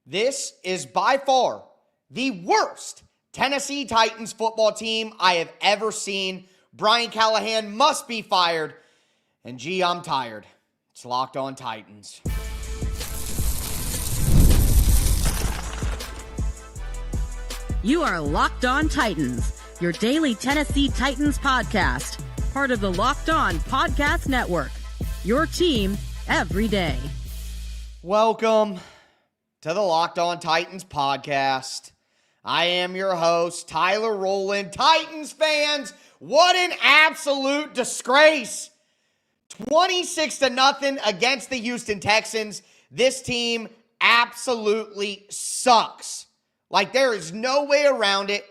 This is by far the worst Tennessee Titans football team I have ever seen. Brian Callahan must be fired. And gee, I'm tired. It's Locked On Titans. You are Locked On Titans, your daily Tennessee Titans podcast. Part of the Locked On Podcast Network. Your team every day. Welcome to the Locked On Titans podcast. I am your host, Tyler Rowland. Titans fans, what an absolute disgrace. 26-0 against the Houston Texans. This team absolutely sucks. Like, there is no way around it.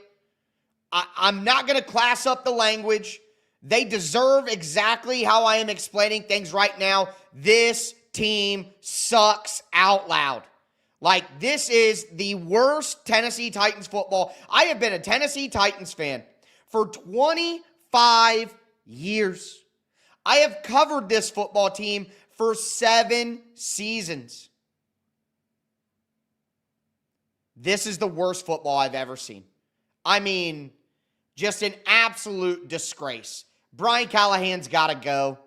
I'm not going to class up the language. They deserve exactly how I am explaining things right now. This team sucks out loud. Like, this is the worst Tennessee Titans football. I have been a Tennessee Titans fan for 25 years. I have covered this football team for 7 seasons. This is the worst football I've ever seen. I mean, just an absolute disgrace. Brian Callahan's got to go.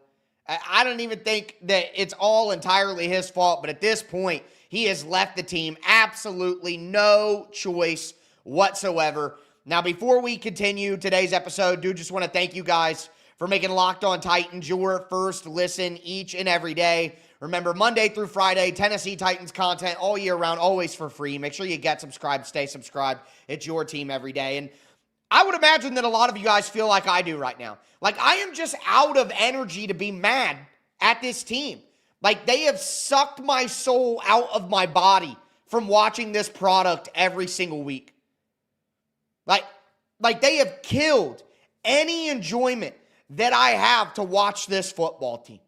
I don't even think that it's all entirely his fault, but at this point, he has left the team. Absolutely no choice whatsoever. Now, before we continue today's episode, just want to thank you guys for making Locked On Titans your first listen each and every day. Remember, Monday through Friday, Tennessee Titans content all year round, always for free. Make sure you get subscribed, stay subscribed. It's your team every day. And I would imagine that a lot of you guys feel like I do right now. Like, I am just out of energy to be mad at this team. Like, they have sucked my soul out of my body from watching this product every single week. Like they have killed any enjoyment that I have to watch this football team.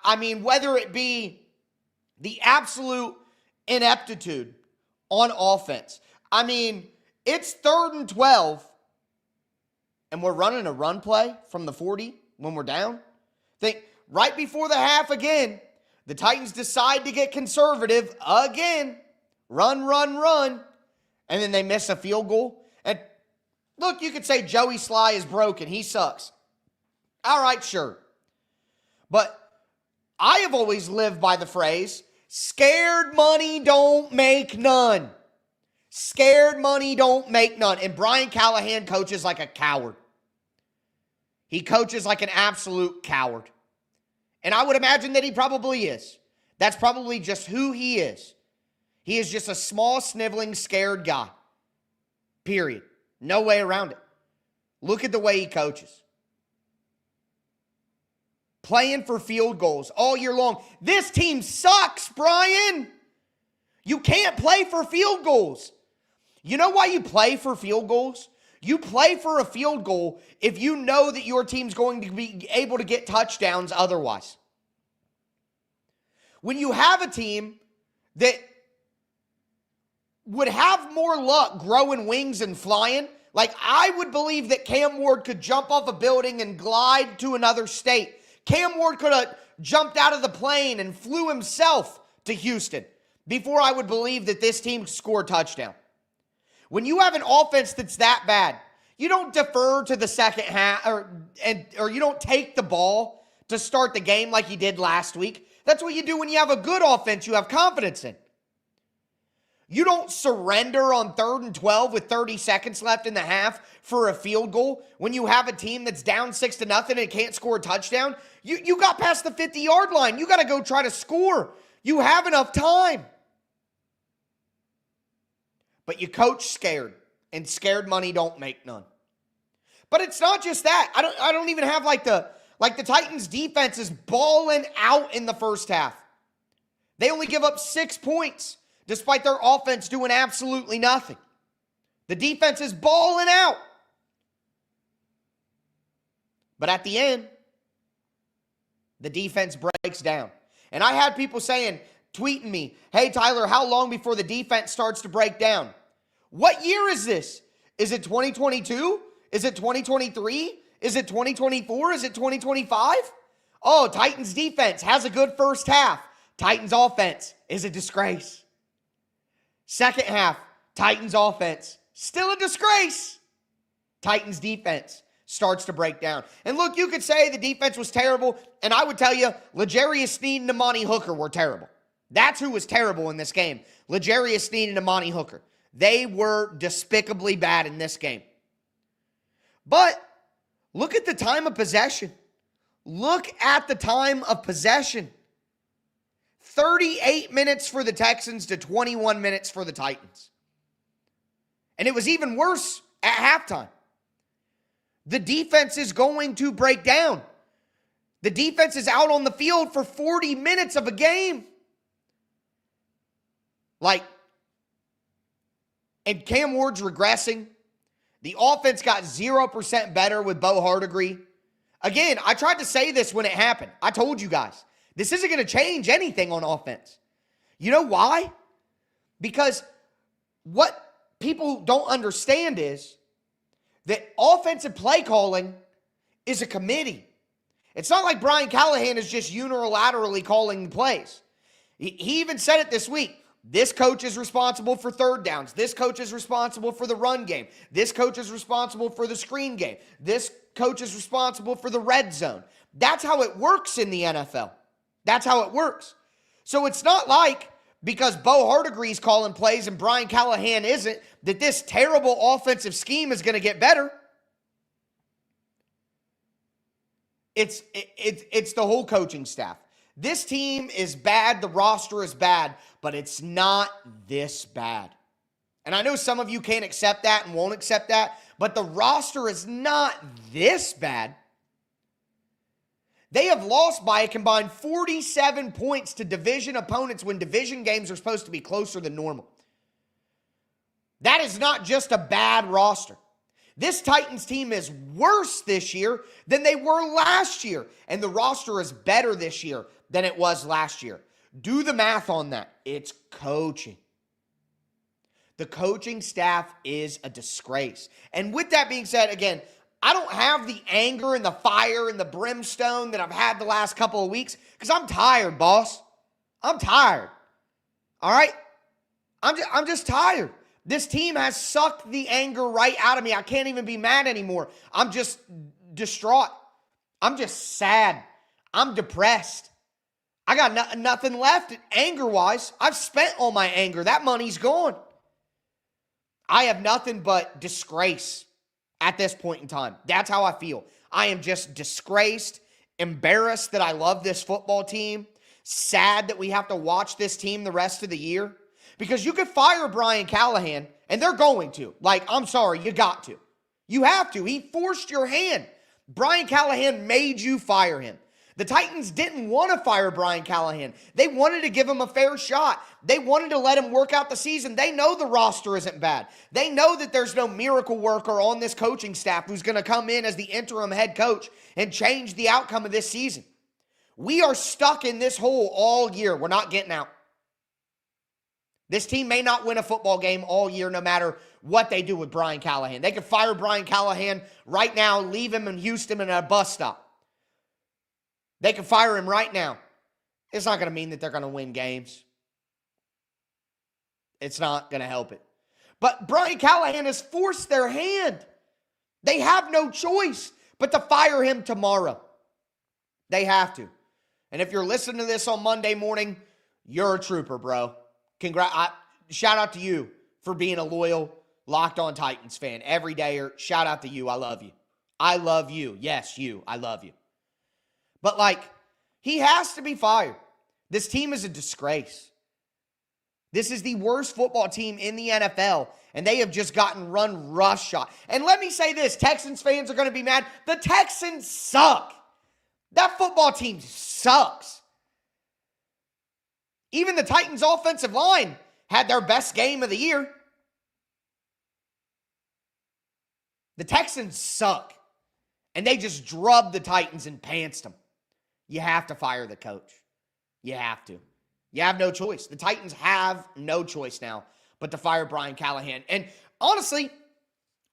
I mean, whether it be the absolute ineptitude on offense. I mean, it's 3rd and 12, and we're running a run play from the 40 when we're down. Think right before the half again, the Titans decide to get conservative again. Run, and then they miss a field goal. And look, you could say Joey Sly is broken. He sucks. All right, sure. But I have always lived by the phrase, scared money don't make none. Scared money don't make none. And Brian Callahan coaches like a coward. He coaches like an absolute coward. And I would imagine that he probably is. That's probably just who he is. He is just a small, sniveling, scared guy. Period. No way around it. Look at the way he coaches. Playing for field goals all year long. This team sucks, Brian. You can't play for field goals. You know why you play for field goals? You play for a field goal if you know that your team's going to be able to get touchdowns otherwise. When you have a team that would have more luck growing wings and flying, like I would believe that Cam Ward could jump off a building and glide to another state. Cam Ward could have jumped out of the plane and flew himself to Houston before I would believe that this team scored a touchdown. When you have an offense that's that bad, you don't defer to the second half or you don't take the ball to start the game like you did last week. That's what you do when you have a good offense you have confidence in. You don't surrender on 3rd and 12 with 30 seconds left in the half for a field goal when you have a team that's down 6-0 and can't score a touchdown. You got past the 50-yard line. You got to go try to score. You have enough time. But you coach scared, and scared money don't make none. But it's not just that. I don't even have the Titans defense is balling out in the first half. They only give up 6 points despite their offense doing absolutely nothing. The defense is balling out. But at the end, the defense breaks down. And I had people tweeting me, hey, Tyler, how long before the defense starts to break down? What year is this? Is it 2022? Is it 2023? Is it 2024? Is it 2025? Oh, Titans defense has a good first half. Titans offense is a disgrace. Second half, Titans offense, still a disgrace. Titans defense starts to break down. And look, you could say the defense was terrible, and I would tell you, L'Jarius Sneed and Amani Hooker were terrible. That's who was terrible in this game. L'Jarius Sneed and Amani Hooker. They were despicably bad in this game. But look at the time of possession. Look at the time of possession. 38 minutes for the Texans to 21 minutes for the Titans. And it was even worse at halftime. The defense is going to break down. The defense is out on the field for 40 minutes of a game. And Cam Ward's regressing. The offense got 0% better with Bo Hardegree. Again, I tried to say this when it happened. I told you guys, this isn't going to change anything on offense. You know why? Because what people don't understand is that offensive play calling is a committee. It's not like Brian Callahan is just unilaterally calling the plays. He even said it this week. This coach is responsible for third downs. This coach is responsible for the run game. This coach is responsible for the screen game. This coach is responsible for the red zone. That's how it works in the NFL. That's how it works. So it's not like because Bo Hardegree is calling plays and Brian Callahan isn't, that this terrible offensive scheme is going to get better. It's the whole coaching staff. This team is bad, the roster is bad, but it's not this bad. And I know some of you can't accept that and won't accept that, but the roster is not this bad. They have lost by a combined 47 points to division opponents when division games are supposed to be closer than normal. That is not just a bad roster. This Titans team is worse this year than they were last year, and the roster is better this year than it was last year. Do the math on that. It's coaching. The coaching staff is a disgrace. And with that being said, again, I don't have the anger and the fire and the brimstone that I've had the last couple of weeks because I'm tired, boss. I'm tired. All right? I'm just tired. This team has sucked the anger right out of me. I can't even be mad anymore. I'm just distraught. I'm just sad. I'm depressed. I got nothing left anger-wise. I've spent all my anger. That money's gone. I have nothing but disgrace at this point in time. That's how I feel. I am just disgraced, embarrassed that I love this football team, sad that we have to watch this team the rest of the year. Because you could fire Brian Callahan, and they're going to. I'm sorry, you got to. You have to. He forced your hand. Brian Callahan made you fire him. The Titans didn't want to fire Brian Callahan. They wanted to give him a fair shot. They wanted to let him work out the season. They know the roster isn't bad. They know that there's no miracle worker on this coaching staff who's going to come in as the interim head coach and change the outcome of this season. We are stuck in this hole all year. We're not getting out. This team may not win a football game all year no matter what they do with Brian Callahan. They could fire Brian Callahan right now, leave him in Houston in a bus stop. They can fire him right now. It's not going to mean that they're going to win games. It's not going to help it. But Brian Callahan has forced their hand. They have no choice but to fire him tomorrow. They have to. And if you're listening to this on Monday morning, you're a trooper, bro. Shout out to you for being a loyal, Locked On Titans fan. Every day, shout out to you. I love you. I love you. Yes, you. I love you. But he has to be fired. This team is a disgrace. This is the worst football team in the NFL, and they have just gotten run roughshod. And let me say this, Texans fans are going to be mad. The Texans suck. That football team sucks. Even the Titans' offensive line had their best game of the year. The Texans suck. And they just drubbed the Titans and pantsed them. You have to fire the coach. You have to. You have no choice. The Titans have no choice now but to fire Brian Callahan. And honestly,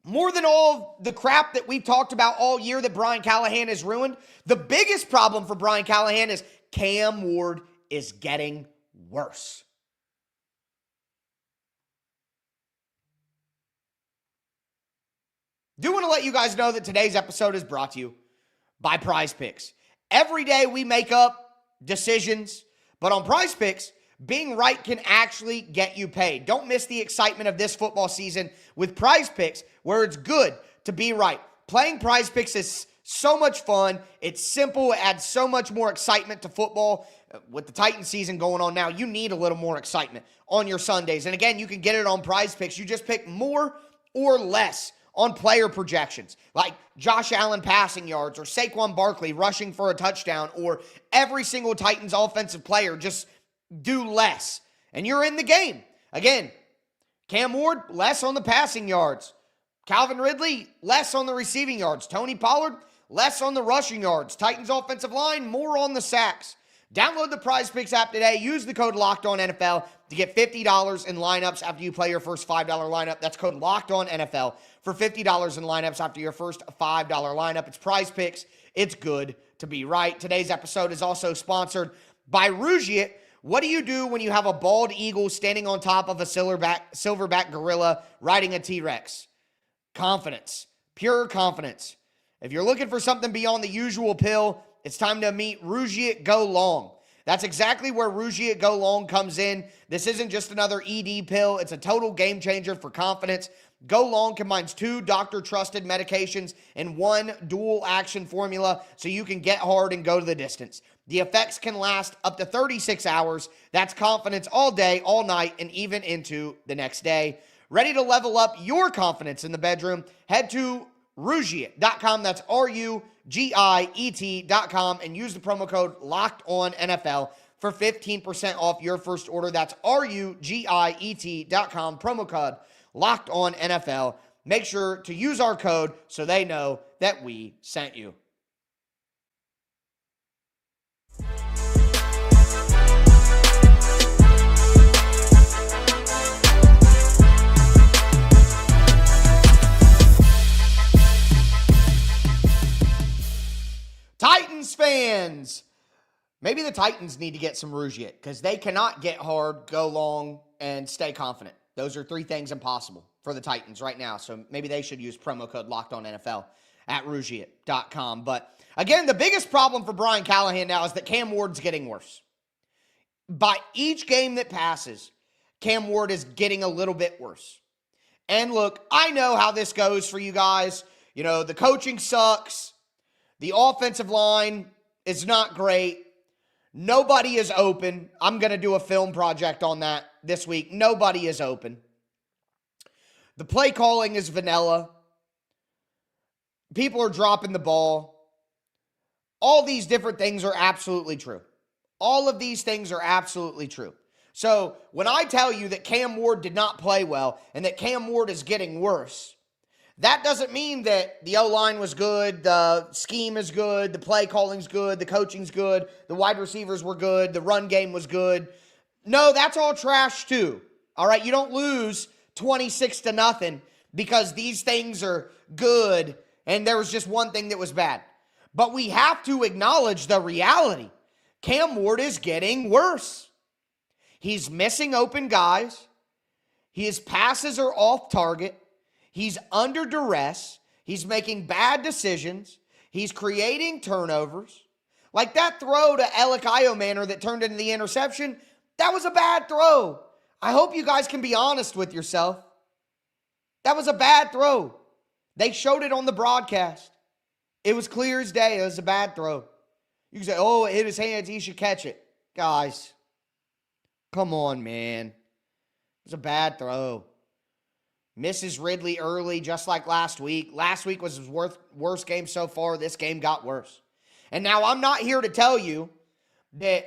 more than all the crap that we've talked about all year that Brian Callahan has ruined, the biggest problem for Brian Callahan is Cam Ward is getting worse. Do want to let you guys know that today's episode is brought to you by PrizePicks. Every day we make up decisions, but on PrizePicks, being right can actually get you paid. Don't miss the excitement of this football season with PrizePicks, where it's good to be right. Playing PrizePicks is so much fun. It's simple. It adds so much more excitement to football. With the Titans season going on now, you need a little more excitement on your Sundays. And again, you can get it on PrizePicks. You just pick more or less on player projections, like Josh Allen passing yards or Saquon Barkley rushing for a touchdown, or every single Titans offensive player. Just do less, and you're in the game. Again, Cam Ward, less on the passing yards. Calvin Ridley, less on the receiving yards. Tony Pollard, less on the rushing yards. Titans offensive line, more on the sacks. Download the PrizePicks app today. Use the code LOCKEDONNFL to get $50 in lineups after you play your first $5 lineup. That's code LOCKEDONNFL for $50 in lineups after your first $5 lineup. It's PrizePicks. It's good to be right. Today's episode is also sponsored by Rugiet. What do you do when you have a bald eagle standing on top of a silverback gorilla riding a T-Rex? Confidence. Pure confidence. If you're looking for something beyond the usual pill, it's time to meet Rugiet Go Long. That's exactly where Rugiet Go Long comes in. This isn't just another ED pill. It's a total game changer for confidence. Go Long combines 2 doctor-trusted medications in one dual-action formula so you can get hard and go to the distance. The effects can last up to 36 hours. That's confidence all day, all night, and even into the next day. Ready to level up your confidence in the bedroom? Head to Rugiet.com. That's RUGIET.com, and use the promo code LOCKEDONNFL for 15% off your first order. That's RUGIET.com, promo code LOCKEDONNFL. Make sure to use our code so they know that we sent you. Titans fans, maybe the Titans need to get some Rugiet because they cannot get hard, go long, and stay confident. Those are 3 things impossible for the Titans right now. So maybe they should use promo code LOCKEDONNFL at Rugiet.com. But again, the biggest problem for Brian Callahan now is that Cam Ward's getting worse. By each game that passes, Cam Ward is getting a little bit worse. And look, I know how this goes for you guys. You know, the coaching sucks. The offensive line is not great. Nobody is open. I'm going to do a film project on that this week. Nobody is open. The play calling is vanilla. People are dropping the ball. All these different things are absolutely true. All of these things are absolutely true. So when I tell you that Cam Ward did not play well and that Cam Ward is getting worse, that doesn't mean that the O-line was good, the scheme is good, the play calling's good, the coaching's good, the wide receivers were good, the run game was good. No, that's all trash too. All right, you don't lose 26-0 because these things are good and there was just one thing that was bad. But we have to acknowledge the reality. Cam Ward is getting worse. He's missing open guys. His passes are off target. He's under duress. He's making bad decisions. He's creating turnovers. Like that throw to Alec Iomanor that turned into the interception, that was a bad throw. I hope you guys can be honest with yourself. That was a bad throw. They showed it on the broadcast. It was clear as day. It was a bad throw. You can say, oh, it hit his hands. He should catch it. Guys, come on, man. It was a bad throw. Misses Ridley early, just like last week. Last week was his worst game so far. This game got worse. And now I'm not here to tell you that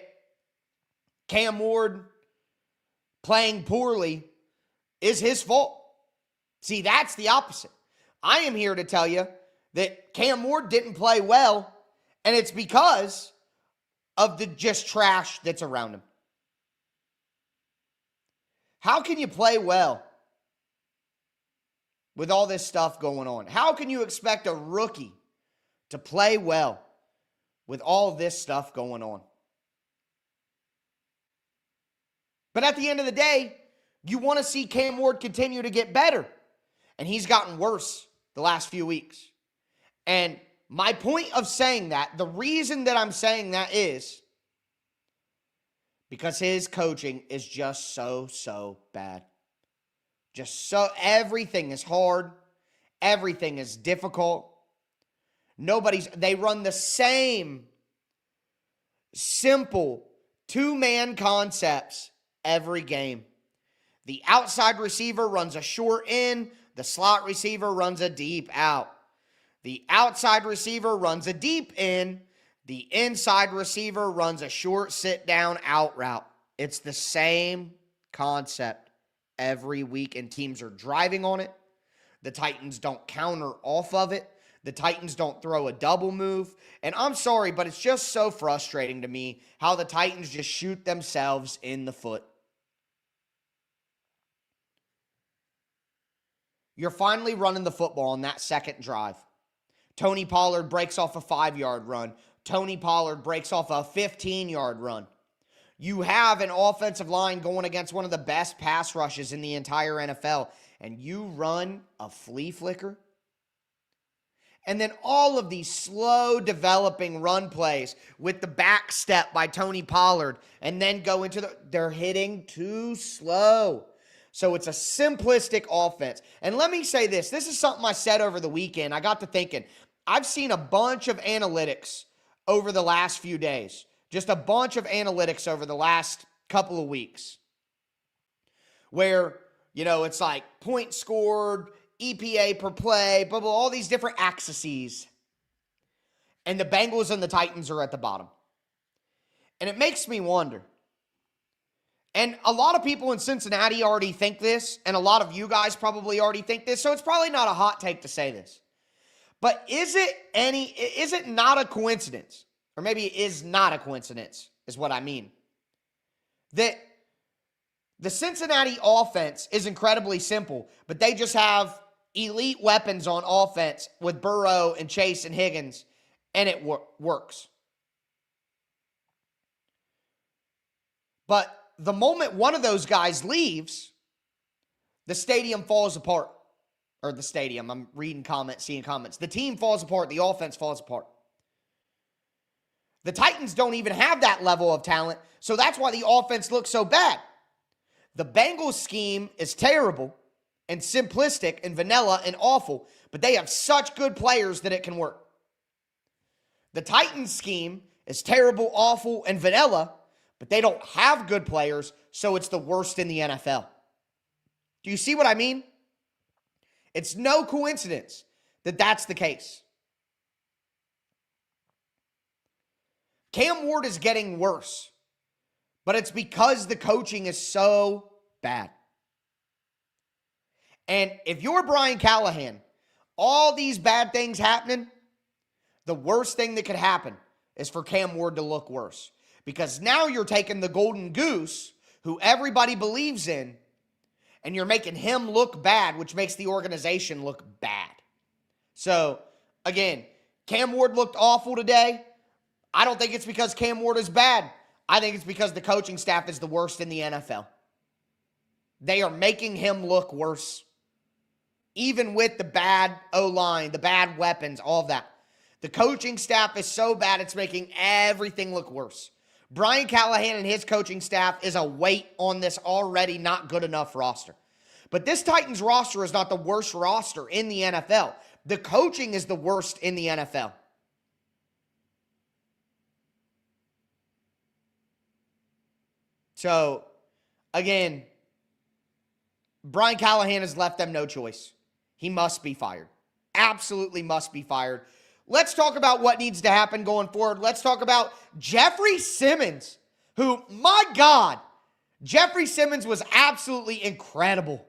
Cam Ward playing poorly is his fault. See, that's the opposite. I am here to tell you that Cam Ward didn't play well, and it's because of the just trash that's around him. How can you play well with all this stuff going on? How can you expect a rookie to play well with all this stuff going on? But at the end of the day, you want to see Cam Ward continue to get better. And he's gotten worse the last few weeks. And my point of saying that, the reason that I'm saying that is because his coaching is just so bad. Everything is hard. Everything is difficult. They run the same simple two-man concepts every game. The outside receiver runs a short in. The slot receiver runs a deep out. The outside receiver runs a deep in. The inside receiver runs a short sit down out route. It's the same concept every week, and teams are driving on it. The Titans don't counter off of it. The Titans don't throw a double move. And I'm sorry, but it's just so frustrating to me how the Titans just shoot themselves in the foot. You're finally running the football on that second drive. Tony Pollard breaks off a 5-yard run. Tony Pollard breaks off a 15-yard run. You have an offensive line going against one of the best pass rushes in the entire NFL, and you run a flea flicker? And then all of these slow developing run plays with the back step by Tony Pollard and then go into they're hitting too slow. So it's a simplistic offense. And let me say this is something I said over the weekend. I got to thinking, I've seen a bunch of analytics over the last few days. Just a bunch of analytics over the last couple of weeks where, it's like points scored, EPA per play, blah, blah, all these different axes. And the Bengals and the Titans are at the bottom. And it makes me wonder. And a lot of people in Cincinnati already think this, and a lot of you guys probably already think this, so it's probably not a hot take to say this. But is it not a coincidence, or maybe it is not a coincidence, is what I mean, that the Cincinnati offense is incredibly simple, but they just have elite weapons on offense with Burrow and Chase and Higgins, and it works. But the moment one of those guys leaves, the stadium falls apart. Or the stadium, I'm reading comments, seeing comments. The team falls apart, the offense falls apart. The Titans don't even have that level of talent, so that's why the offense looks so bad. The Bengals scheme is terrible and simplistic and vanilla and awful, but they have such good players that it can work. The Titans scheme is terrible, awful, and vanilla, but they don't have good players, so it's the worst in the NFL. Do you see what I mean? It's no coincidence that that's the case. Cam Ward is getting worse, but it's because the coaching is so bad. And if you're Brian Callahan, all these bad things happening, the worst thing that could happen is for Cam Ward to look worse. Because now you're taking the golden goose, who everybody believes in, and you're making him look bad, which makes the organization look bad. So, again, Cam Ward looked awful today. I don't think it's because Cam Ward is bad. I think it's because the coaching staff is the worst in the NFL. They are making him look worse. Even with the bad O-line, the bad weapons, all of that. The coaching staff is so bad, it's making everything look worse. Brian Callahan and his coaching staff is a weight on this already not good enough roster. But this Titans roster is not the worst roster in the NFL. The coaching is the worst in the NFL. So, again, Brian Callahan has left them no choice. He must be fired. Absolutely must be fired. Let's talk about what needs to happen going forward. Let's talk about Jeffery Simmons, who, my God, Jeffery Simmons was absolutely incredible.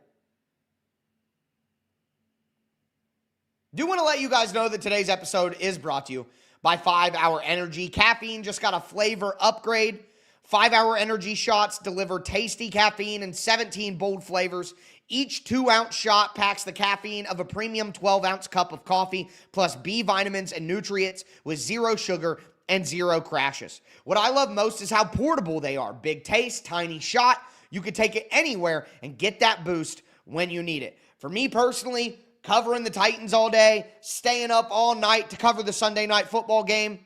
Do want to let you guys know that today's episode is brought to you by 5 Hour Energy. Caffeine just got a flavor upgrade. 5 Hour Energy shots deliver tasty caffeine in 17 bold flavors. Each 2-ounce shot packs the caffeine of a premium 12-ounce cup of coffee, plus B vitamins and nutrients with 0 sugar and 0 crashes. What I love most is how portable they are. Big taste, tiny shot. You can take it anywhere and get that boost when you need it. For me personally, covering the Titans all day, staying up all night to cover the Sunday night football game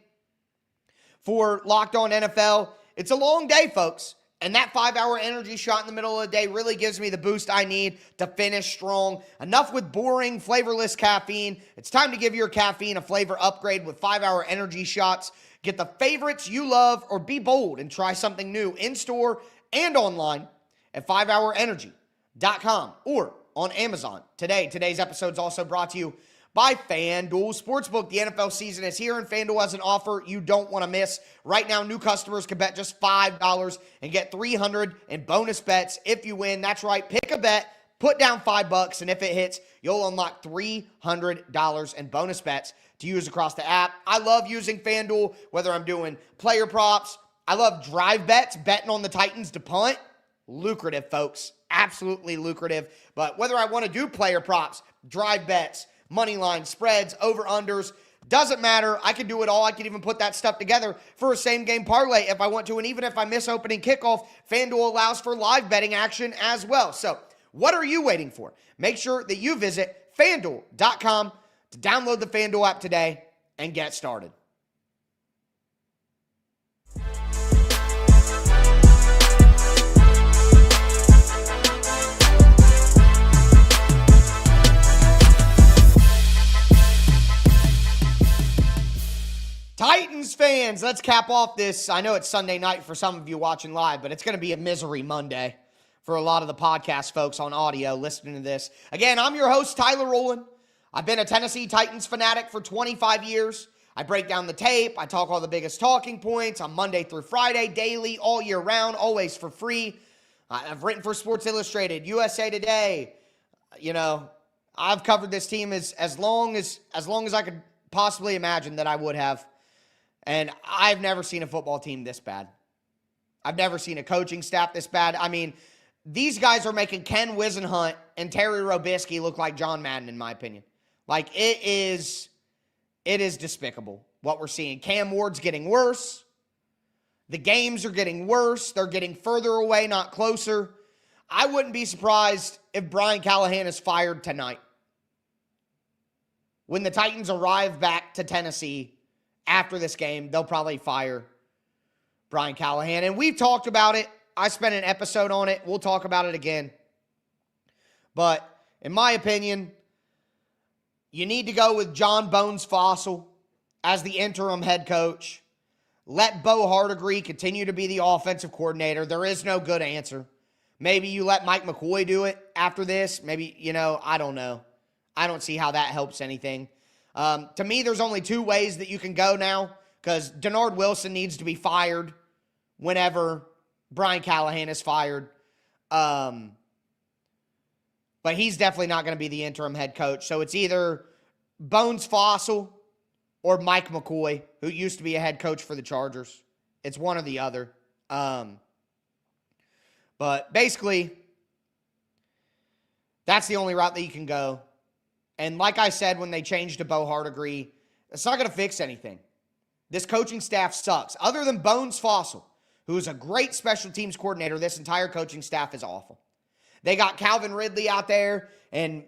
for Locked On NFL. It's a long day, folks. And that 5-hour energy shot in the middle of the day really gives me the boost I need to finish strong. Enough with boring, flavorless caffeine. It's time to give your caffeine a flavor upgrade with 5-hour energy shots. Get the favorites you love or be bold and try something new in-store and online at 5hourenergy.com or on Amazon today. Today's episode is also brought to you by FanDuel Sportsbook. The NFL season is here, and FanDuel has an offer you don't want to miss. Right now, new customers can bet just $5 and get $300 in bonus bets if you win. That's right. Pick a bet, put down $5, and if it hits, you'll unlock $300 in bonus bets to use across the app. I love using FanDuel, whether I'm doing player props. I love drive bets, betting on the Titans to punt. Lucrative, folks. Absolutely lucrative. But whether I want to do player props, drive bets, money line, spreads, over-unders, doesn't matter. I can do it all. I can even put that stuff together for a same-game parlay if I want to. And even if I miss opening kickoff, FanDuel allows for live betting action as well. So what are you waiting for? Make sure that you visit FanDuel.com to download the FanDuel app today and get started. Titans fans, let's cap off this. I know it's Sunday night for some of you watching live, but it's going to be a misery Monday for a lot of the podcast folks on audio listening to this. Again, I'm your host, Tyler Rowland. I've been a Tennessee Titans fanatic for 25 years. I break down the tape. I talk all the biggest talking points on Monday through Friday, daily, all year round, always for free. I've written for Sports Illustrated, USA Today. You know, I've covered this team as long as I could possibly imagine that I would have. And I've never seen a football team this bad. I've never seen a coaching staff this bad. I mean, these guys are making Ken Wisenhunt and Terry Robisky look like John Madden, in my opinion. Like, it is despicable what we're seeing. Cam Ward's getting worse. The games are getting worse. They're getting further away, not closer. I wouldn't be surprised if Brian Callahan is fired tonight. When the Titans arrive back to Tennessee after this game, they'll probably fire Brian Callahan. And we've talked about it. I spent an episode on it. We'll talk about it again. But in my opinion, you need to go with John Bones Fossil as the interim head coach. Let Bo Hardegree continue to be the offensive coordinator. There is no good answer. Maybe you let Mike McCoy do it after this. Maybe, I don't know. I don't see how that helps anything. To me, there's only two ways that you can go now, because Denard Wilson needs to be fired whenever Brian Callahan is fired. But he's definitely not going to be the interim head coach. So it's either Bones Fossil or Mike McCoy, who used to be a head coach for the Chargers. It's one or the other. But basically, that's the only route that you can go. And like I said, when they changed to Bo Hardegree, it's not going to fix anything. This coaching staff sucks. Other than Bones Fossil, who is a great special teams coordinator, this entire coaching staff is awful. They got Calvin Ridley out there and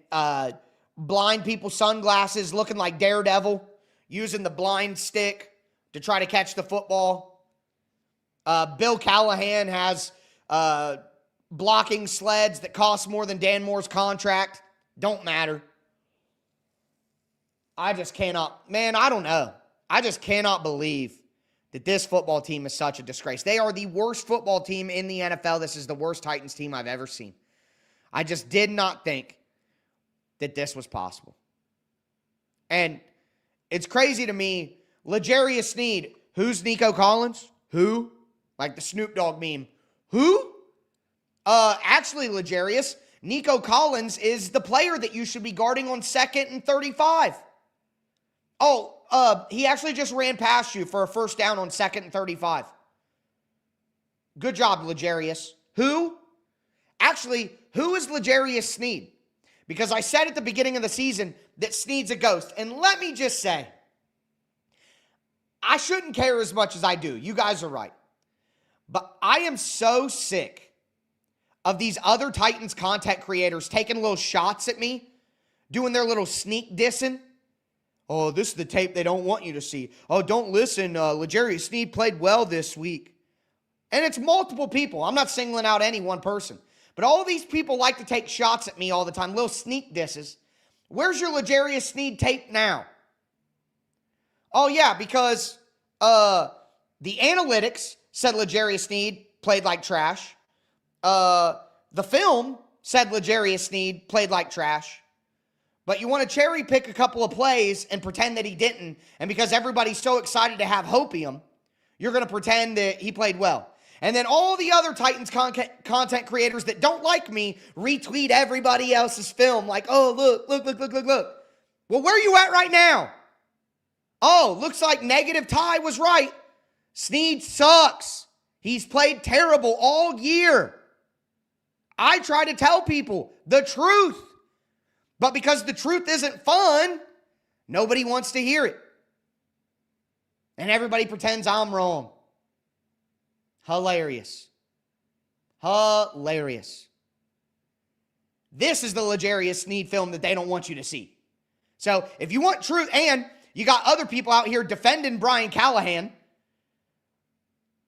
blind people sunglasses looking like Daredevil, using the blind stick to try to catch the football. Bill Callahan has blocking sleds that cost more than Dan Moore's contract. Don't matter. I just cannot, I don't know. I just cannot believe that this football team is such a disgrace. They are the worst football team in the NFL. This is the worst Titans team I've ever seen. I just did not think that this was possible. And it's crazy to me. L'Jarius Sneed, who's Nico Collins? Who? Like the Snoop Dogg meme. Who? Actually, L'Jarius, Nico Collins is the player that you should be guarding on 2nd and 35. Oh, he actually just ran past you for a first down on 2nd and 35. Good job, L'Jarius. Who? Actually, who is L'Jarius Sneed? Because I said at the beginning of the season that Sneed's a ghost. And let me just say, I shouldn't care as much as I do. You guys are right. But I am so sick of these other Titans content creators taking little shots at me doing their little sneak dissing. Oh, this is the tape they don't want you to see. Oh, don't listen. L'Jarius Sneed played well this week. And it's multiple people. I'm not singling out any one person. But all these people like to take shots at me all the time, little sneak disses. Where's your L'Jarius Sneed tape now? Oh, yeah, because the analytics said L'Jarius Sneed played like trash. The film said L'Jarius Sneed played like trash. But you want to cherry pick a couple of plays and pretend that he didn't. And because everybody's so excited to have hopium, you're going to pretend that he played well. And then all the other Titans content creators that don't like me retweet everybody else's film like, oh, look. Well, where are you at right now? Oh, looks like Negative Ty was right. Sneed sucks. He's played terrible all year. I try to tell people the truth. But because the truth isn't fun, nobody wants to hear it. And everybody pretends I'm wrong. Hilarious. Hilarious. This is the L'Jarius Sneed film that they don't want you to see. So if you want truth, and you got other people out here defending Brian Callahan,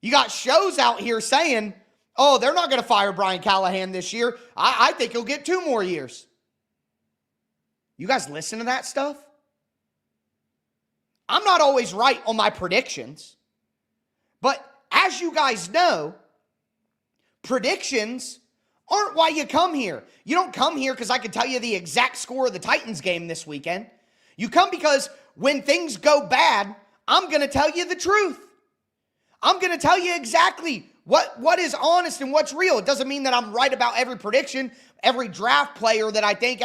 you got shows out here saying, oh, they're not going to fire Brian Callahan this year. I think he'll get 2 more years. You guys listen to that stuff? I'm not always right on my predictions. But as you guys know, predictions aren't why you come here. You don't come here because I can tell you the exact score of the Titans game this weekend. You come because when things go bad, I'm going to tell you the truth. I'm going to tell you exactly what is honest and what's real. It doesn't mean that I'm right about every prediction, every draft player that I think,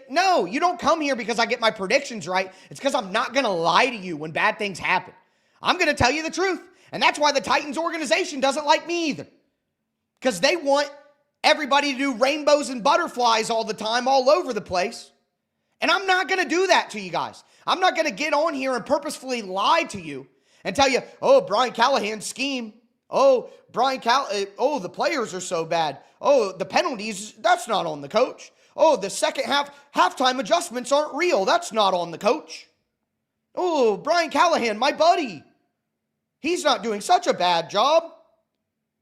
no, you don't come here because I get my predictions right. It's because I'm not going to lie to you when bad things happen. I'm going to tell you the truth. And that's why the Titans organization doesn't like me either. Because they want everybody to do rainbows and butterflies all the time, all over the place. And I'm not going to do that to you guys. I'm not going to get on here and purposefully lie to you and tell you, oh, Brian Callahan's scheme. Oh, the players are so bad. Oh, the penalties, that's not on the coach. Oh, the second halftime adjustments aren't real. That's not on the coach. Oh, Brian Callahan, my buddy. He's not doing such a bad job.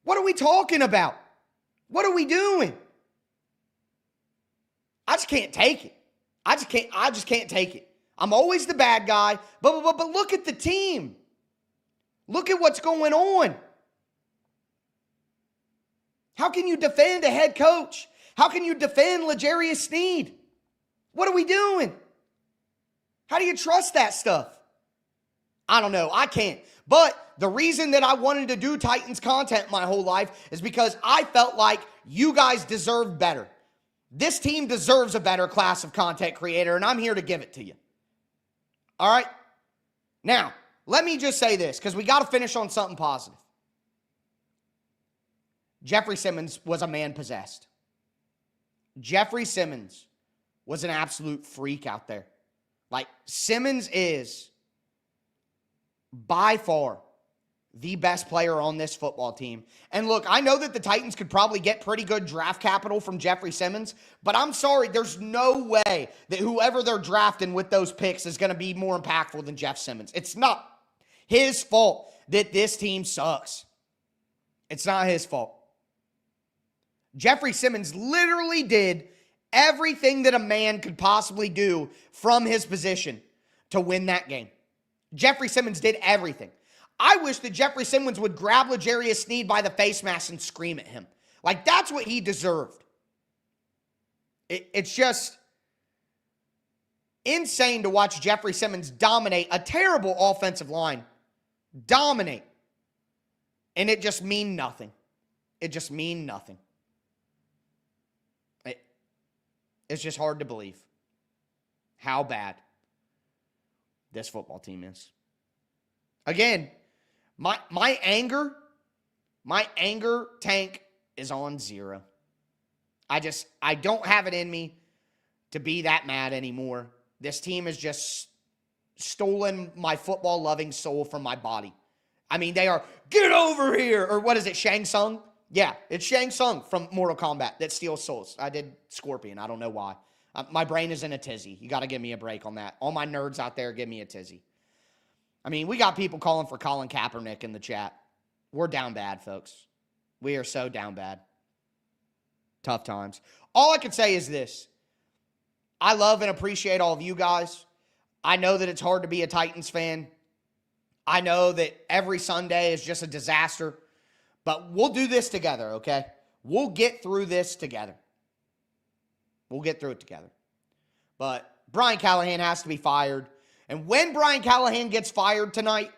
What are we talking about? What are we doing? I just can't take it. I just can't take it. I'm always the bad guy. But look at the team. Look at what's going on. How can you defend a head coach? How can you defend L'Jarius Sneed? What are we doing? How do you trust that stuff? I don't know. I can't. But the reason that I wanted to do Titans content my whole life is because I felt like you guys deserved better. This team deserves a better class of content creator, and I'm here to give it to you. All right? Now, let me just say this, because we got to finish on something positive. Jeffery Simmons was a man possessed. Jeffery Simmons was an absolute freak out there. Like, Simmons is by far the best player on this football team. And look, I know that the Titans could probably get pretty good draft capital from Jeffery Simmons, but I'm sorry, there's no way that whoever they're drafting with those picks is going to be more impactful than Jeff Simmons. It's not his fault that this team sucks. It's not his fault. Jeffery Simmons literally did everything that a man could possibly do from his position to win that game. Jeffery Simmons did everything. I wish that Jeffery Simmons would grab L'Jarius Sneed by the face mask and scream at him. Like, that's what he deserved. It's just insane to watch Jeffery Simmons dominate a terrible offensive line. Dominate. And it just mean nothing. It just mean nothing. It's just hard to believe how bad this football team is. Again, my anger tank is on 0. I don't have it in me to be that mad anymore. This team has just stolen my football-loving soul from my body. I mean, they are, get over here, or what is it, Shang Tsung? Yeah, it's Shang Tsung from Mortal Kombat that steals souls. I did Scorpion. I don't know why. My brain is in a tizzy. You got to give me a break on that. All my nerds out there, give me a tizzy. I mean, we got people calling for Colin Kaepernick in the chat. We're down bad, folks. We are so down bad. Tough times. All I can say is this. I love and appreciate all of you guys. I know that it's hard to be a Titans fan. I know that every Sunday is just a disaster. But we'll do this together, okay? We'll get through this together. We'll get through it together. But Brian Callahan has to be fired. And when Brian Callahan gets fired tonight,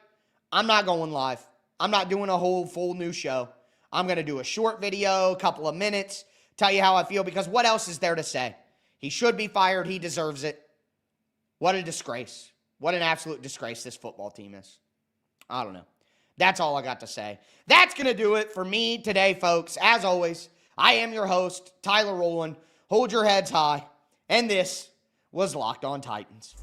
I'm not going live. I'm not doing a whole full new show. I'm going to do a short video, a couple of minutes, tell you how I feel, because what else is there to say? He should be fired. He deserves it. What a disgrace. What an absolute disgrace this football team is. I don't know. That's all I got to say. That's going to do it for me today, folks. As always, I am your host, Tyler Rowland. Hold your heads high. And this was Locked On Titans.